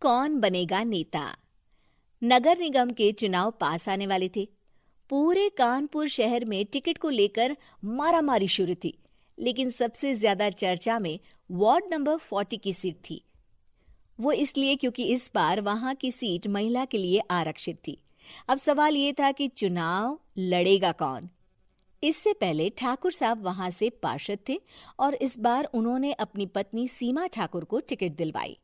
कौन बनेगा नेता। नगर निगम के चुनाव पास आने वाले थे। पूरे कानपुर शहर में टिकट को लेकर मारामारी शुरू थी, लेकिन सबसे ज्यादा चर्चा में वार्ड नंबर 40 की सीट थी। वो इसलिए क्योंकि इस बार वहां की सीट महिला के लिए आरक्षित थी। अब सवाल ये था कि चुनाव लड़ेगा कौन। इससे पहले ठाकुर साहब वहां से पार्षद थे और इस बार उन्होंने अपनी पत्नी सीमा ठाकुर को टिकट दिलवाई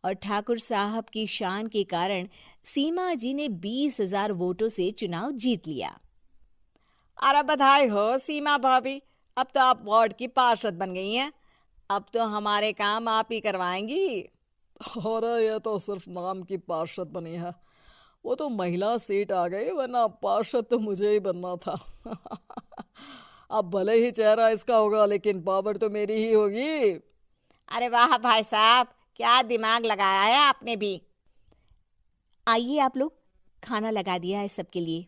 और ठाकुर साहब की शान के कारण सीमा जी ने 20,000 वोटों से चुनाव जीत लिया। अरे बधाई हो सीमा भाभी, अब तो आप वार्ड की पार्षद बन गई हैं। अब तो हमारे काम आप ही करवाएंगी। अरे ये तो सिर्फ नाम की पार्षद बनी है, वो तो महिला सीट आ गई, वरना पार्षद तो मुझे ही बनना था। अब भले ही चेहरा इसका होगा, लेकिन पावर तो मेरी ही होगी। अरे वाह भाई साहब, क्या दिमाग लगाया है आपने भी। आइए आप लोग, खाना लगा दिया है सबके लिए।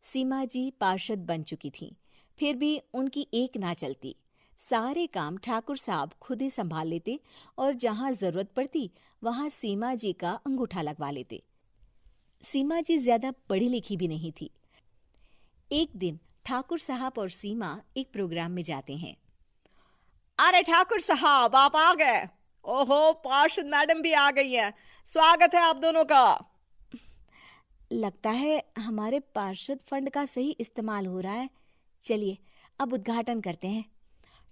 सीमा जी पार्षद बन चुकी थीं, फिर भी उनकी एक ना चलती। सारे काम ठाकुर साहब खुद ही संभाल लेते और जहां जरूरत पड़ती वहां सीमा जी का अंगूठा लगवा लेते। सीमा जी ज्यादा पढ़ी लिखी भी नहीं थी। एक दिन ठाकुर साहब और सीमा एक प्रोग्राम में जाते हैं। अरे ठाकुर साहब, आप आ गए। ओहो, पार्षद मैडम भी आ गई हैं। स्वागत है आप दोनों का। लगता है हमारे पार्षद फंड का सही इस्तेमाल हो रहा है। चलिए अब उद्घाटन करते हैं।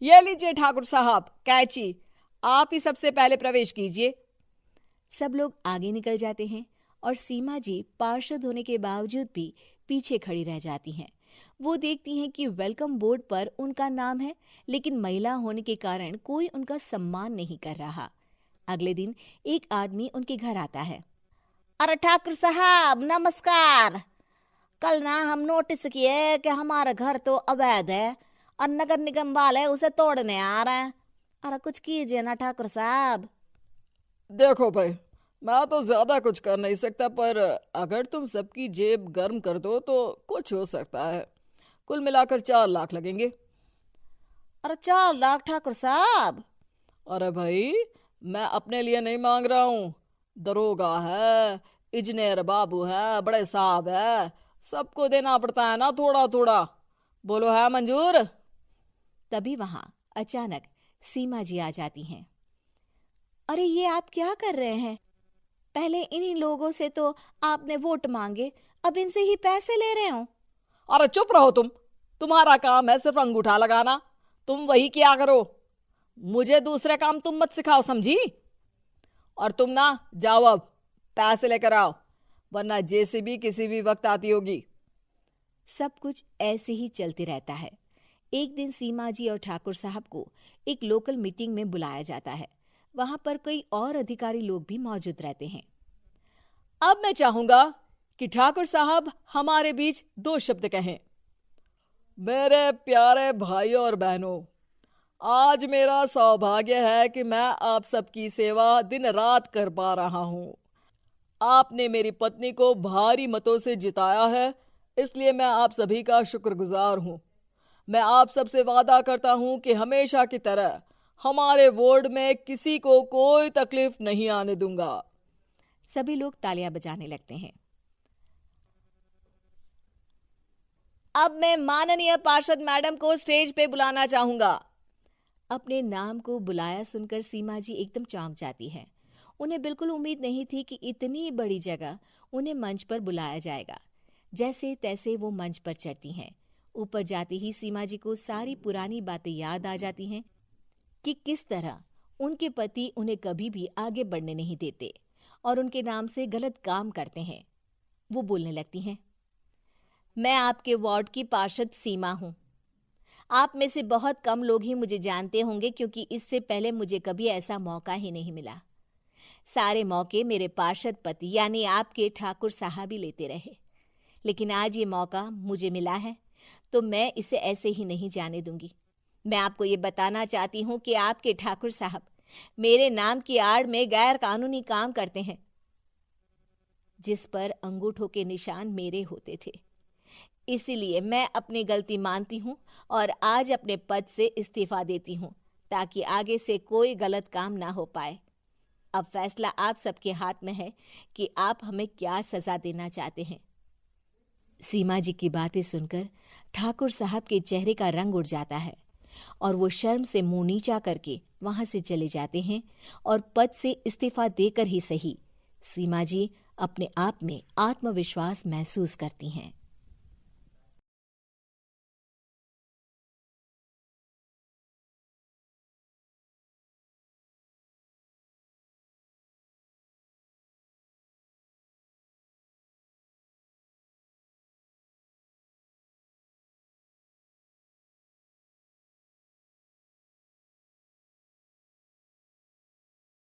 ये लीजिए ठाकुर साहब कैची, आप ही सबसे पहले प्रवेश कीजिए। सब लोग आगे निकल जाते हैं और सीमा जी पार्षद होने के बावजूद भी पीछे खड़ी रह जाती हैं। वो देखती हैं कि वेलकम बोर्ड पर उनका नाम है, लेकिन महिला होने के कारण कोई उनका सम्मान नहीं कर रहा। अगले दिन एक आदमी उनके घर आता है। अरे ठाकुर साहब नमस्कार। कल ना हम नोटिस किए कि हमारा घर तो अवैध है और नगर निगम वाले उसे तोड़ने आ रहे हैं। अरे कुछ कीजिए ना ठाकुर साहब। देखो भाई, मैं तो ज्यादा कुछ कर नहीं सकता, पर अगर तुम सबकी जेब गर्म कर दो तो कुछ हो सकता है। कुल मिलाकर 4 लाख लगेंगे। अरे 4 लाख ठाकुर साहब? अरे भाई, मैं अपने लिए नहीं मांग रहा हूँ। दरोगा है, इंजीनियर बाबू है, बड़े साहब है, सबको देना पड़ता है ना थोड़ा थोड़ा। बोलो है मंजूर? तभी वहां अचानक सीमा जी आ जाती हैं। अरे ये आप क्या कर रहे हैं? पहले इन्हीं लोगों से तो आपने वोट मांगे, अब इनसे ही पैसे ले रहे हो। अरे चुप रहो तुम, तुम्हारा काम है सिर्फ अंगूठा लगाना, तुम वही किया करो। मुझे दूसरे काम तुम मत सिखाओ, समझी? और तुम ना जाओ, अब पैसे लेकर आओ, वरना जेसीबी किसी भी वक्त आती होगी। सब कुछ ऐसे ही चलते रहता है। एक दिन सीमा जी और ठाकुर साहब को एक लोकल मीटिंग में बुलाया जाता है। वहां पर कई और अधिकारी लोग भी मौजूद रहते हैं। अब मैं चाहूंगा कि ठाकुर साहब हमारे बीच 2 शब्द कहें। मेरे प्यारे भाइयों और बहनों, आज मेरा सौभाग्य है कि मैं आप सबकी सेवा दिन रात कर पा रहा हूं। आपने मेरी पत्नी को भारी मतों से जिताया है, इसलिए मैं आप सभी का शुक्रगुजार हूं। मैं आप सबसे वादा करता हूं कि हमेशा की तरह हमारे वार्ड में किसी को कोई तकलीफ नहीं आने दूंगा। सभी लोग तालियां बजाने लगते हैं। अब मैं माननीय पार्षद मैडम को स्टेज पे बुलाना चाहूंगा। अपने नाम को बुलाया सुनकर सीमा जी एकदम चौंक जाती है। उन्हें बिल्कुल उम्मीद नहीं थी कि इतनी बड़ी जगह उन्हें मंच पर बुलाया जाएगा। जैसे तैसे वो मंच पर चढ़ती हैं। ऊपर जाते ही सीमा जी को सारी पुरानी बातें याद आ जाती हैं कि किस तरह उनके पति उन्हें कभी भी आगे बढ़ने नहीं देते और उनके नाम से गलत काम करते हैं। वो बोलने लगती हैं। मैं आपके वार्ड की पार्षद सीमा हूं। आप में से बहुत कम लोग ही मुझे जानते होंगे, क्योंकि इससे पहले मुझे कभी ऐसा मौका ही नहीं मिला। सारे मौके मेरे पार्षद पति यानी आपके ठाकुर साहब ही लेते रहे, लेकिन आज ये मौका मुझे मिला है तो मैं इसे ऐसे ही नहीं जाने दूंगी। मैं आपको ये बताना चाहती हूँ कि आपके ठाकुर साहब मेरे नाम की आड़ में गैर कानूनी काम करते हैं, जिस पर अंगूठों के निशान मेरे होते थे। इसीलिए मैं अपनी गलती मानती हूँ और आज अपने पद से इस्तीफा देती हूँ, ताकि आगे से कोई गलत काम ना हो पाए। अब फैसला आप सबके हाथ में है कि आप हमें क्या सजा देना चाहते हैं। सीमा जी की बातें सुनकर ठाकुर साहब के चेहरे का रंग उड़ जाता है और वो शर्म से मुंह नीचा करके वहां से चले जाते हैं और पद से इस्तीफा देकर ही सही सीमा जी अपने आप में आत्मविश्वास महसूस करती हैं।